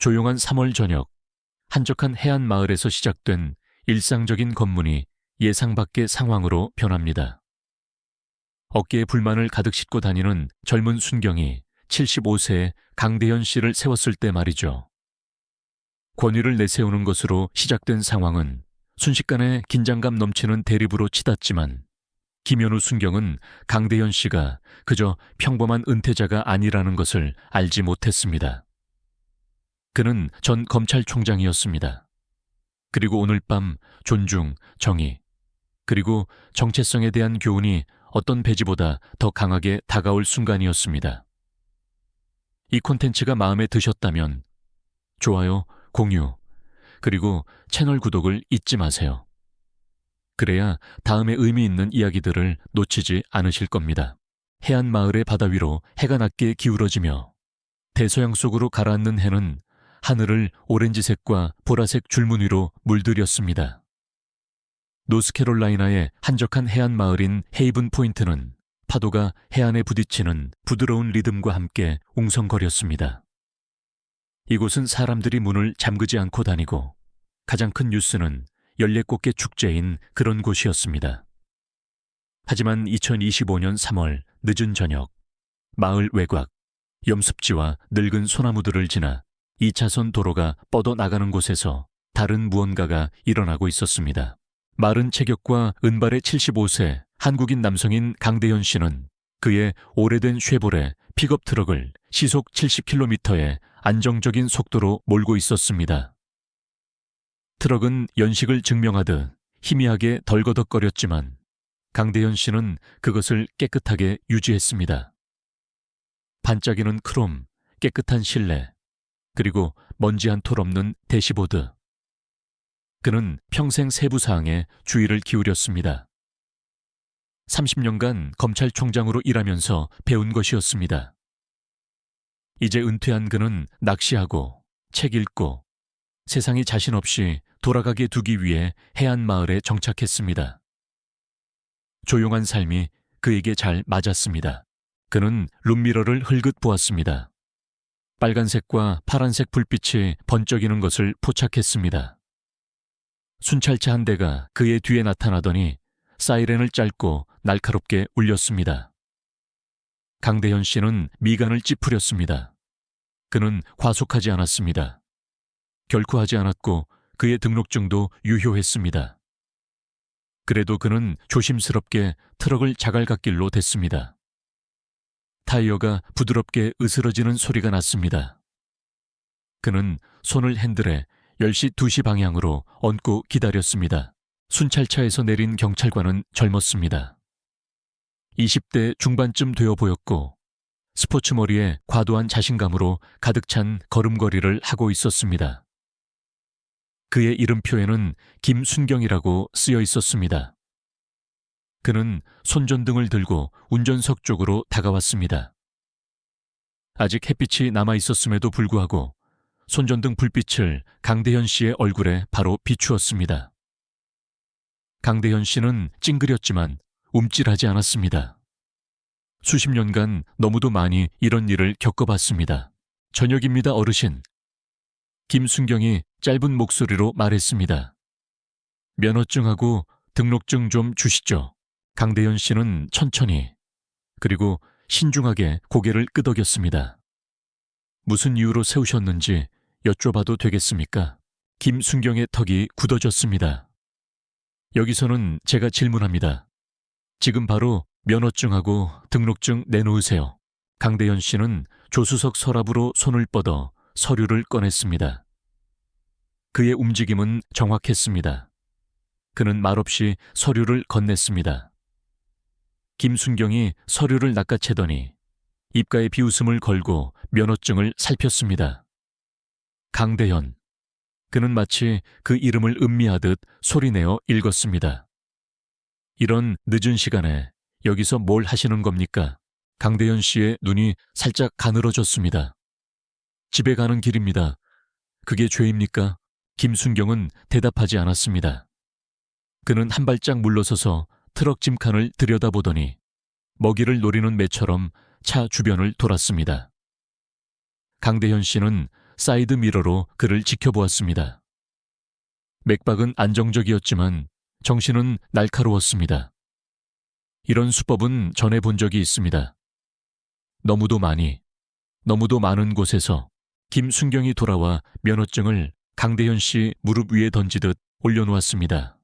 조용한 3월 저녁, 한적한 해안 마을에서 시작된 일상적인 검문이 예상 밖의 상황으로 변합니다. 어깨에 불만을 가득 싣고 다니는 젊은 순경이 75세의 강대현 씨를 세웠을 때 말이죠. 권위를 내세우는 것으로 시작된 상황은 순식간에 긴장감 넘치는 대립으로 치닫지만 김현우 순경은 강대현 씨가 그저 평범한 은퇴자가 아니라는 것을 알지 못했습니다. 그는 전 검찰총장이었습니다. 그리고 오늘 밤 존중, 정의, 그리고 정체성에 대한 교훈이 어떤 배지보다 더 강하게 다가올 순간이었습니다. 이 콘텐츠가 마음에 드셨다면 좋아요, 공유, 그리고 채널 구독을 잊지 마세요. 그래야 다음에 의미 있는 이야기들을 놓치지 않으실 겁니다. 해안 마을의 바다 위로 해가 낮게 기울어지며 대서양 속으로 가라앉는 해는 하늘을 오렌지색과 보라색 줄무늬 위로 물들였습니다. 노스캐롤라이나의 한적한 해안 마을인 헤이븐 포인트는 파도가 해안에 부딪히는 부드러운 리듬과 함께 웅성거렸습니다. 이곳은 사람들이 문을 잠그지 않고 다니고 가장 큰 뉴스는 열례꽃게 축제인 그런 곳이었습니다. 하지만 2025년 3월 늦은 저녁, 마을 외곽, 염습지와 늙은 소나무들을 지나 2차선 도로가 뻗어나가는 곳에서 다른 무언가가 일어나고 있었습니다. 마른 체격과 은발의 75세 한국인 남성인 강대현 씨는 그의 오래된 쉐보레 픽업 트럭을 시속 70km의 안정적인 속도로 몰고 있었습니다. 트럭은 연식을 증명하듯 희미하게 덜거덕거렸지만 강대현 씨는 그것을 깨끗하게 유지했습니다. 반짝이는 크롬, 깨끗한 실내, 그리고 먼지 한 톨 없는 대시보드. 그는 평생 세부사항에 주의를 기울였습니다. 30년간 검찰총장으로 일하면서 배운 것이었습니다. 이제 은퇴한 그는 낚시하고 책 읽고 세상이 자신 없이 돌아가게 두기 위해 해안 마을에 정착했습니다. 조용한 삶이 그에게 잘 맞았습니다. 그는 룸미러를 흘긋 보았습니다. 빨간색과 파란색 불빛이 번쩍이는 것을 포착했습니다. 순찰차 한 대가 그의 뒤에 나타나더니 사이렌을 짧고 날카롭게 울렸습니다. 강대현 씨는 미간을 찌푸렸습니다. 그는 과속하지 않았습니다. 결코 하지 않았고 그의 등록증도 유효했습니다. 그래도 그는 조심스럽게 트럭을 자갈갓길로 댔습니다. 타이어가 부드럽게 으스러지는 소리가 났습니다. 그는 손을 핸들에 10시 2시 방향으로 얹고 기다렸습니다. 순찰차에서 내린 경찰관은 젊었습니다. 20대 중반쯤 되어 보였고 스포츠 머리에 과도한 자신감으로 가득 찬 걸음걸이를 하고 있었습니다. 그의 이름표에는 김순경이라고 쓰여 있었습니다. 그는 손전등을 들고 운전석 쪽으로 다가왔습니다. 아직 햇빛이 남아 있었음에도 불구하고 손전등 불빛을 강대현 씨의 얼굴에 바로 비추었습니다. 강대현 씨는 찡그렸지만 움찔하지 않았습니다. 수십 년간 너무도 많이 이런 일을 겪어봤습니다. 저녁입니다, 어르신. 김순경이 짧은 목소리로 말했습니다. 면허증하고 등록증 좀 주시죠. 강대현 씨는 천천히 그리고 신중하게 고개를 끄덕였습니다. 무슨 이유로 세우셨는지 여쭤봐도 되겠습니까? 김순경의 턱이 굳어졌습니다. 여기서는 제가 질문합니다. 지금 바로 면허증하고 등록증 내놓으세요. 강대현 씨는 조수석 서랍으로 손을 뻗어 서류를 꺼냈습니다. 그의 움직임은 정확했습니다. 그는 말없이 서류를 건넸습니다. 김순경이 서류를 낚아채더니 입가에 비웃음을 걸고 면허증을 살폈습니다. 강대현. 그는 마치 그 이름을 음미하듯 소리내어 읽었습니다. 이런 늦은 시간에 여기서 뭘 하시는 겁니까? 강대현 씨의 눈이 살짝 가늘어졌습니다. 집에 가는 길입니다. 그게 죄입니까? 김순경은 대답하지 않았습니다. 그는 한 발짝 물러서서 트럭 짐칸을 들여다보더니 먹이를 노리는 매처럼 차 주변을 돌았습니다. 강대현 씨는 사이드 미러로 그를 지켜보았습니다. 맥박은 안정적이었지만 정신은 날카로웠습니다. 이런 수법은 전해 본 적이 있습니다. 너무도 많은 곳에서 김순경이 돌아와 면허증을 강대현 씨 무릎 위에 던지듯 올려놓았습니다.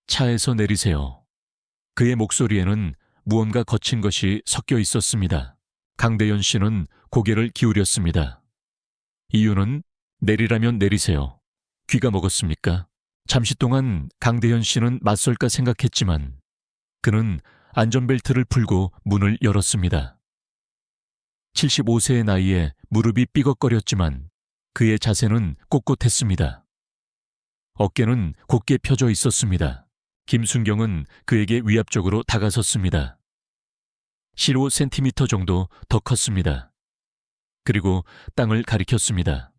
차에서 내리세요. 그의 목소리에는 무언가 거친 것이 섞여 있었습니다. 강대현 씨는 고개를 기울였습니다. 이유는 내리라면 내리세요. 귀가 먹었습니까? 잠시 동안 강대현 씨는 맞설까 생각했지만 그는 안전벨트를 풀고 문을 열었습니다. 75세의 나이에 무릎이 삐걱거렸지만 그의 자세는 꼿꼿했습니다. 어깨는 곧게 펴져 있었습니다. 김순경은 그에게 위압적으로 다가섰습니다. 15cm 정도 더 컸습니다. 그리고 땅을 가리켰습니다.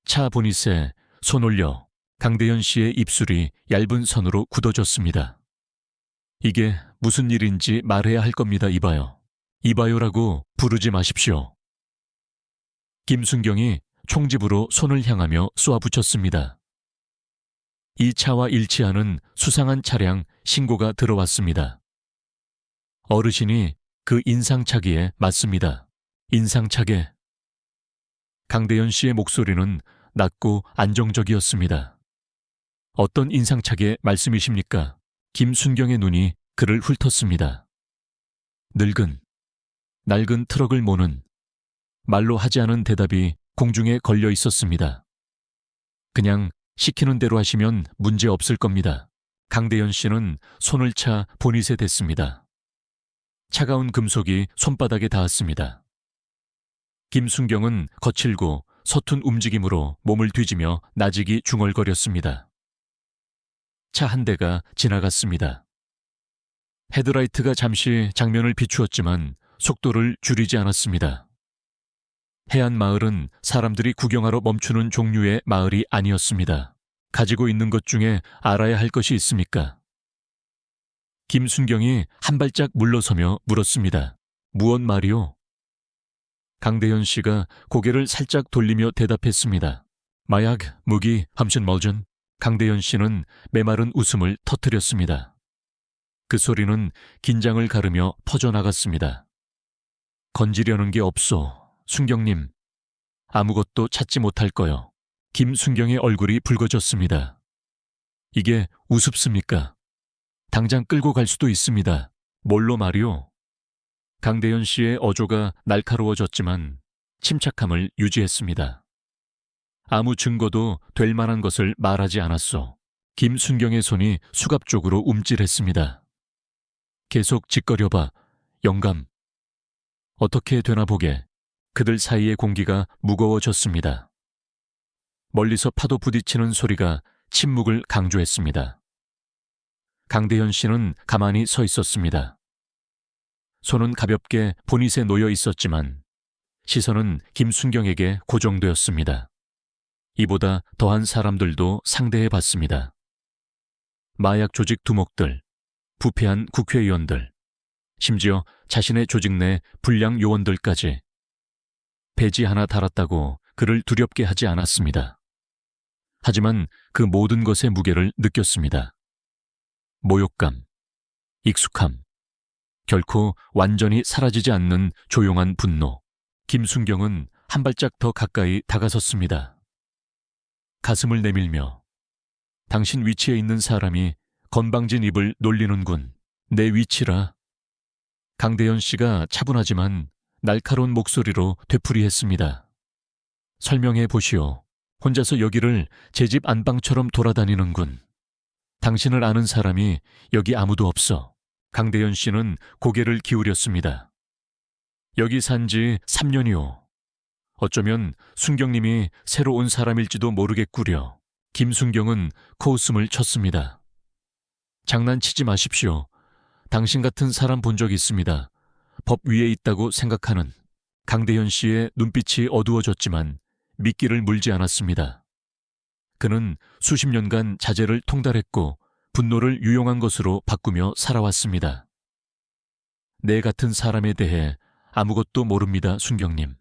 차 보닛에 손 올려 강대현 씨의 입술이 얇은 선으로 굳어졌습니다. 이게 무슨 일인지 말해야 할 겁니다. 이봐요. 이봐요라고 부르지 마십시오. 김순경이 총집으로 손을 향하며 쏘아붙였습니다. 이 차와 일치하는 수상한 차량 신고가 들어왔습니다. 어르신이 그 인상착의에 맞습니다. 인상착의. 강대현 씨의 목소리는 낮고 안정적이었습니다. 어떤 인상착의 말씀이십니까? 김순경의 눈이 그를 훑었습니다. 낡은 트럭을 모는 말로 하지 않은 대답이 공중에 걸려 있었습니다. 그냥 시키는 대로 하시면 문제 없을 겁니다. 강대현 씨는 손을 차 보닛에 댔습니다. 차가운 금속이 손바닥에 닿았습니다. 김순경은 거칠고 서툰 움직임으로 몸을 뒤지며 나직이 중얼거렸습니다. 차 한 대가 지나갔습니다. 헤드라이트가 잠시 장면을 비추었지만 속도를 줄이지 않았습니다. 해안마을은 사람들이 구경하러 멈추는 종류의 마을이 아니었습니다. 가지고 있는 것 중에 알아야 할 것이 있습니까? 김순경이 한 발짝 물러서며 물었습니다. 무언 말이오? 강대현 씨가 고개를 살짝 돌리며 대답했습니다. 마약, 무기, 함신 멀전. 강대현 씨는 메마른 웃음을 터뜨렸습니다. 그 소리는 긴장을 가르며 퍼져나갔습니다. 건지려는 게 없소. 순경님, 아무것도 찾지 못할 거요. 김순경의 얼굴이 붉어졌습니다. 이게 우습습니까? 당장 끌고 갈 수도 있습니다. 뭘로 말이오? 강대현 씨의 어조가 날카로워졌지만 침착함을 유지했습니다. 아무 증거도 될 만한 것을 말하지 않았소. 김순경의 손이 수갑 쪽으로 움찔했습니다. 계속 짓거려봐. 영감. 어떻게 되나 보게. 그들 사이의 공기가 무거워졌습니다. 멀리서 파도 부딪히는 소리가 침묵을 강조했습니다. 강대현 씨는 가만히 서 있었습니다. 손은 가볍게 보닛에 놓여 있었지만 시선은 김순경에게 고정되었습니다. 이보다 더한 사람들도 상대해 봤습니다. 마약 조직 두목들, 부패한 국회의원들, 심지어 자신의 조직 내 불량 요원들까지 배지 하나 달았다고 그를 두렵게 하지 않았습니다. 하지만 그 모든 것의 무게를 느꼈습니다. 모욕감, 익숙함, 결코 완전히 사라지지 않는 조용한 분노. 김순경은 한 발짝 더 가까이 다가섰습니다. 가슴을 내밀며 당신 위치에 있는 사람이 건방진 입을 놀리는군. 내 위치라. 강대현 씨가 차분하지만 날카로운 목소리로 되풀이했습니다. 설명해 보시오. 혼자서 여기를 제 집 안방처럼 돌아다니는군. 당신을 아는 사람이 여기 아무도 없어. 강대현 씨는 고개를 기울였습니다. 여기 산 지 3년이오. 어쩌면 순경님이 새로 온 사람일지도 모르겠구려. 김순경은 코웃음을 쳤습니다. 장난치지 마십시오. 당신 같은 사람 본 적 있습니다. 법 위에 있다고 생각하는. 강대현 씨의 눈빛이 어두워졌지만 미끼를 물지 않았습니다. 그는 수십 년간 자제를 통달했고 분노를 유용한 것으로 바꾸며 살아왔습니다. 내 같은 사람에 대해 아무것도 모릅니다, 순경님.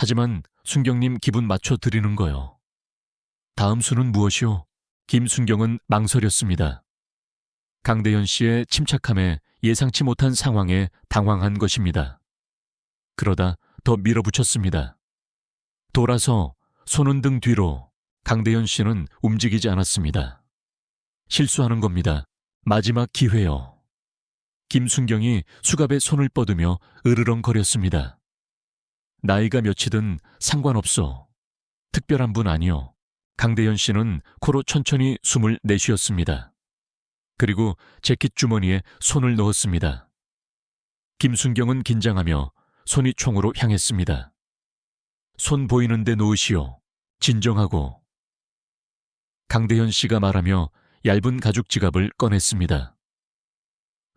하지만 순경님 기분 맞춰 드리는 거요. 다음 수는 무엇이오? 김순경은 망설였습니다. 강대현 씨의 침착함에 예상치 못한 상황에 당황한 것입니다. 그러다 더 밀어붙였습니다. 돌아서 손은 등 뒤로. 강대현 씨는 움직이지 않았습니다. 실수하는 겁니다. 마지막 기회요. 김순경이 수갑에 손을 뻗으며 으르렁거렸습니다. 나이가 몇이든 상관없어. 특별한 분 아니요. 강대현 씨는 코로 천천히 숨을 내쉬었습니다. 그리고 재킷 주머니에 손을 넣었습니다. 김순경은 긴장하며 손이 총으로 향했습니다. 손 보이는데 놓으시오. 진정하고. 강대현 씨가 말하며 얇은 가죽 지갑을 꺼냈습니다.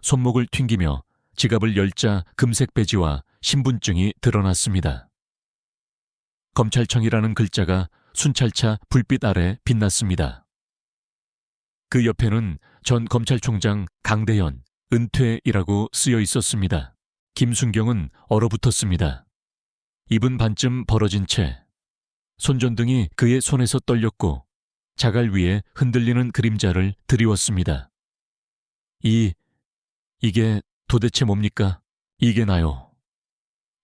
손목을 튕기며 지갑을 열자 금색 배지와 신분증이 드러났습니다. 검찰청이라는 글자가 순찰차 불빛 아래 빛났습니다. 그 옆에는 전 검찰총장 강대현, 은퇴이라고 쓰여 있었습니다. 김순경은 얼어붙었습니다. 입은 반쯤 벌어진 채 손전등이 그의 손에서 떨렸고 자갈 위에 흔들리는 그림자를 드리웠습니다. 이게 도대체 뭡니까? 이게 나요.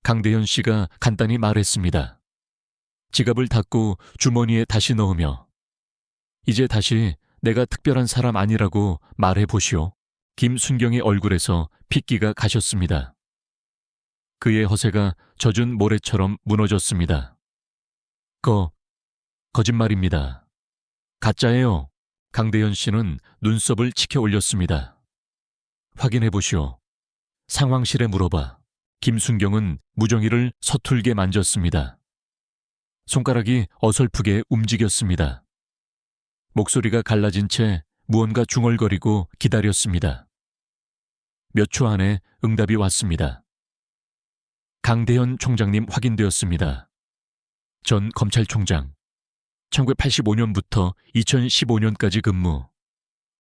강대현 씨가 간단히 말했습니다. 지갑을 닫고 주머니에 다시 넣으며 이제 다시 내가 특별한 사람 아니라고 말해보시오. 김순경의 얼굴에서 핏기가 가셨습니다. 그의 허세가 젖은 모래처럼 무너졌습니다. 거짓말입니다. 가짜예요. 강대현 씨는 눈썹을 치켜 올렸습니다. 확인해 보시오. 상황실에 물어봐. 김순경은 무정이를 서툴게 만졌습니다. 손가락이 어설프게 움직였습니다. 목소리가 갈라진 채 무언가 중얼거리고 기다렸습니다. 몇 초 안에 응답이 왔습니다. 강대현 총장님 확인되었습니다. 전 검찰총장. 1985년부터 2015년까지 근무.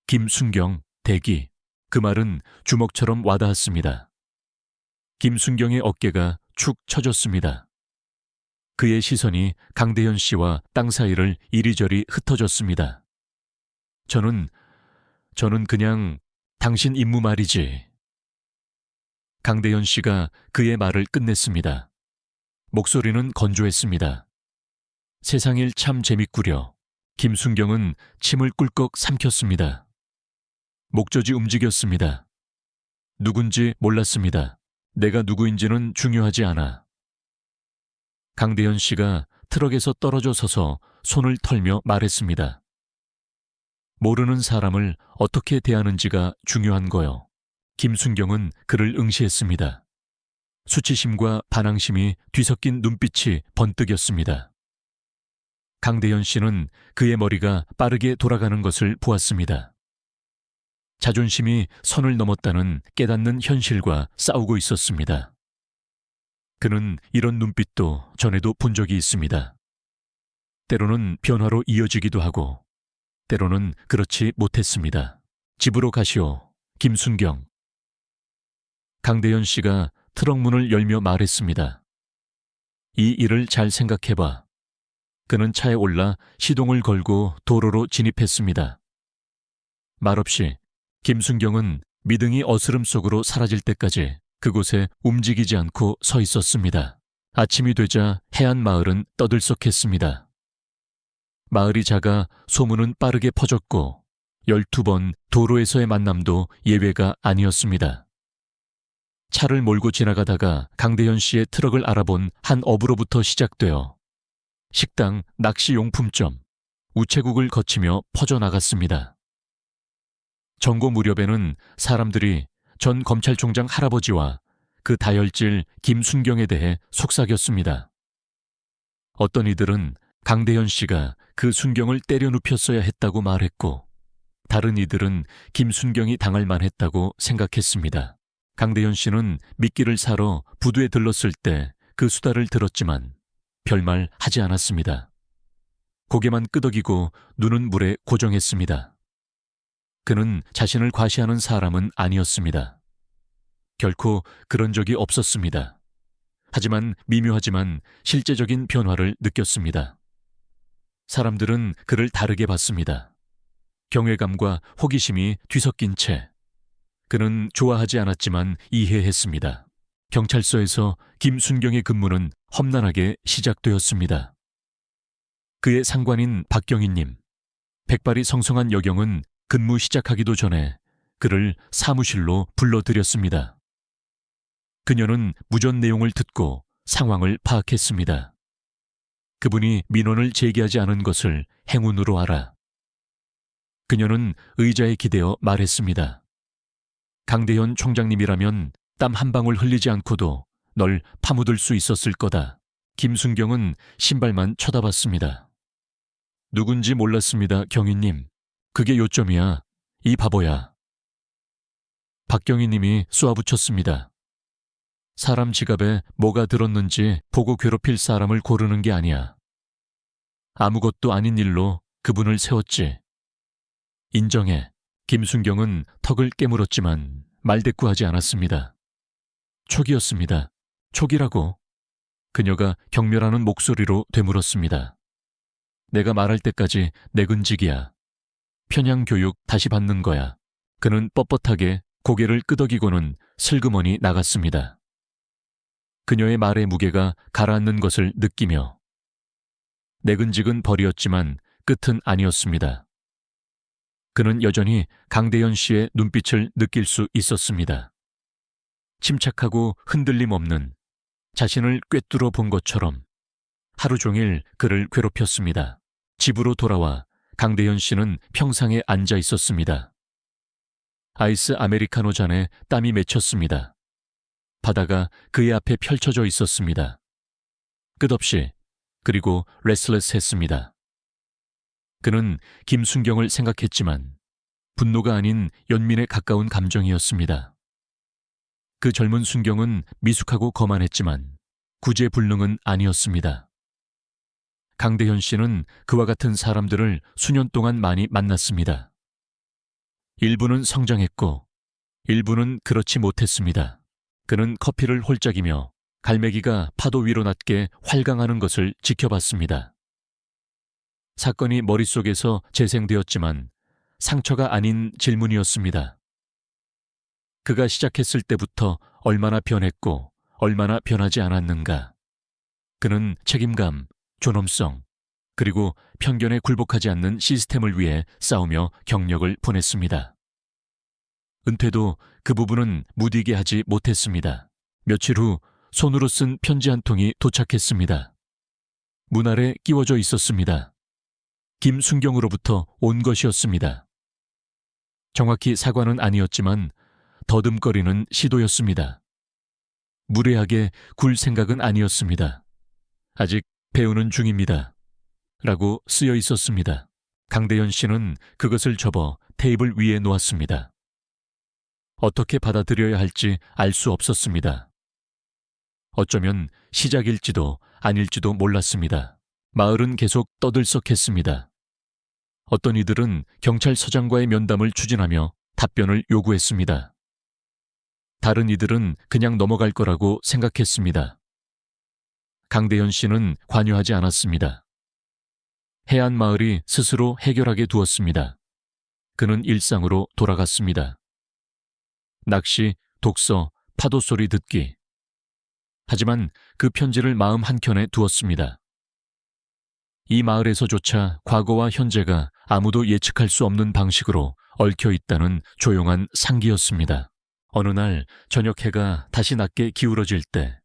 김순경 대기. 그 말은 주먹처럼 와닿았습니다. 김순경의 어깨가 축 처졌습니다. 그의 시선이 강대현 씨와 땅 사이를 이리저리 흩어졌습니다. 저는 그냥 당신 임무 말이지. 강대현 씨가 그의 말을 끝냈습니다. 목소리는 건조했습니다. 세상일 참 재밌구려. 김순경은 침을 꿀꺽 삼켰습니다. 목젖이 움직였습니다. 누군지 몰랐습니다. 내가 누구인지는 중요하지 않아. 강대현 씨가 트럭에서 떨어져 서서 손을 털며 말했습니다. 모르는 사람을 어떻게 대하는지가 중요한 거요. 김순경은 그를 응시했습니다. 수치심과 반항심이 뒤섞인 눈빛이 번뜩였습니다. 강대현 씨는 그의 머리가 빠르게 돌아가는 것을 보았습니다. 자존심이 선을 넘었다는 깨닫는 현실과 싸우고 있었습니다. 그는 이런 눈빛도 전에도 본 적이 있습니다. 때로는 변화로 이어지기도 하고, 때로는 그렇지 못했습니다. 집으로 가시오, 김순경. 강대현 씨가 트럭 문을 열며 말했습니다. 이 일을 잘 생각해봐. 그는 차에 올라 시동을 걸고 도로로 진입했습니다. 말없이 김순경은 미등이 어스름 속으로 사라질 때까지 그곳에 움직이지 않고 서 있었습니다. 아침이 되자 해안마을은 떠들썩했습니다. 마을이 작아 소문은 빠르게 퍼졌고 12번 도로에서의 만남도 예외가 아니었습니다. 차를 몰고 지나가다가 강대현 씨의 트럭을 알아본 한 어부로부터 시작되어 식당, 낚시용품점, 우체국을 거치며 퍼져나갔습니다. 정고 무렵에는 사람들이 전 검찰총장 할아버지와 그 다혈질 김순경에 대해 속삭였습니다. 어떤 이들은 강대현 씨가 그 순경을 때려 눕혔어야 했다고 말했고, 다른 이들은 김순경이 당할 만했다고 생각했습니다. 강대현 씨는 미끼를 사러 부두에 들렀을 때 그 수다를 들었지만 별말 하지 않았습니다. 고개만 끄덕이고 눈은 물에 고정했습니다. 그는 자신을 과시하는 사람은 아니었습니다. 결코 그런 적이 없었습니다. 하지만 미묘하지만 실제적인 변화를 느꼈습니다. 사람들은 그를 다르게 봤습니다. 경외감과 호기심이 뒤섞인 채. 그는 좋아하지 않았지만 이해했습니다. 경찰서에서 김순경의 근무는 험난하게 시작되었습니다. 그의 상관인 박경희님, 백발이 성성한 여경은 근무 시작하기도 전에 그를 사무실로 불러들였습니다. 그녀는 무전 내용을 듣고 상황을 파악했습니다. 그분이 민원을 제기하지 않은 것을 행운으로 알아. 그녀는 의자에 기대어 말했습니다. 강대현 총장님이라면 땀 한 방울 흘리지 않고도 널 파묻을 수 있었을 거다. 김순경은 신발만 쳐다봤습니다. 누군지 몰랐습니다, 경희님. 그게 요점이야. 이 바보야. 박경희님이 쏘아붙였습니다. 사람 지갑에 뭐가 들었는지 보고 괴롭힐 사람을 고르는 게 아니야. 아무것도 아닌 일로 그분을 세웠지. 인정해. 김순경은 턱을 깨물었지만 말대꾸하지 않았습니다. 촉이었습니다. 촉이라고. 그녀가 경멸하는 목소리로 되물었습니다. 내가 말할 때까지 내근직이야. 편향 교육 다시 받는 거야. 그는 뻣뻣하게 고개를 끄덕이고는 슬그머니 나갔습니다. 그녀의 말의 무게가 가라앉는 것을 느끼며 내근직은 벌이었지만 끝은 아니었습니다. 그는 여전히 강대현 씨의 눈빛을 느낄 수 있었습니다. 침착하고 흔들림 없는, 자신을 꿰뚫어 본 것처럼 하루 종일 그를 괴롭혔습니다. 집으로 돌아와 강대현 씨는 평상에 앉아 있었습니다. 아이스 아메리카노 잔에 땀이 맺혔습니다. 바다가 그의 앞에 펼쳐져 있었습니다. 끝없이, 그리고 레슬레스했습니다. 그는 김순경을 생각했지만 분노가 아닌 연민에 가까운 감정이었습니다. 그 젊은 순경은 미숙하고 거만했지만 구제불능은 아니었습니다. 강대현 씨는 그와 같은 사람들을 수년 동안 많이 만났습니다. 일부는 성장했고 일부는 그렇지 못했습니다. 그는 커피를 홀짝이며 갈매기가 파도 위로 낮게 활강하는 것을 지켜봤습니다. 사건이 머릿속에서 재생되었지만 상처가 아닌 질문이었습니다. 그가 시작했을 때부터 얼마나 변했고 얼마나 변하지 않았는가. 그는 책임감, 존엄성, 그리고 편견에 굴복하지 않는 시스템을 위해 싸우며 경력을 보냈습니다. 은퇴도 그 부분은 무디게 하지 못했습니다. 며칠 후 손으로 쓴 편지 한 통이 도착했습니다. 문 아래 끼워져 있었습니다. 김순경으로부터 온 것이었습니다. 정확히 사과는 아니었지만 더듬거리는 시도였습니다. 무례하게 굴 생각은 아니었습니다. 아직 배우는 중입니다. 라고 쓰여 있었습니다. 강대현 씨는 그것을 접어 테이블 위에 놓았습니다. 어떻게 받아들여야 할지 알 수 없었습니다. 어쩌면 시작일지도 아닐지도 몰랐습니다. 마을은 계속 떠들썩했습니다. 어떤 이들은 경찰서장과의 면담을 추진하며 답변을 요구했습니다. 다른 이들은 그냥 넘어갈 거라고 생각했습니다. 강대현 씨는 관여하지 않았습니다. 해안 마을이 스스로 해결하게 두었습니다. 그는 일상으로 돌아갔습니다. 낚시, 독서, 파도 소리 듣기. 하지만 그 편지를 마음 한켠에 두었습니다. 이 마을에서조차 과거와 현재가 아무도 예측할 수 없는 방식으로 얽혀 있다는 조용한 상기였습니다. 어느 날 저녁 해가 다시 낮게 기울어질 때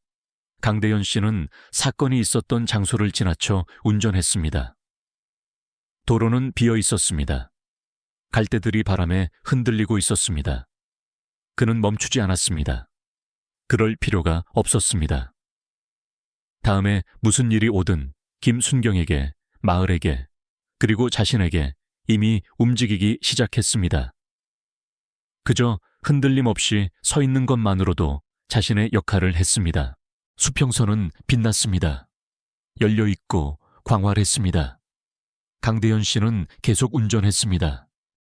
강대현 씨는 사건이 있었던 장소를 지나쳐 운전했습니다. 도로는 비어 있었습니다. 갈대들이 바람에 흔들리고 있었습니다. 그는 멈추지 않았습니다. 그럴 필요가 없었습니다. 다음에 무슨 일이 오든 김순경에게, 마을에게, 그리고 자신에게 이미 움직이기 시작했습니다. 그저 흔들림 없이 서 있는 것만으로도 자신의 역할을 했습니다. 수평선은 빛났습니다. 열려있고 광활했습니다. 강대현 씨는 계속 운전했습니다.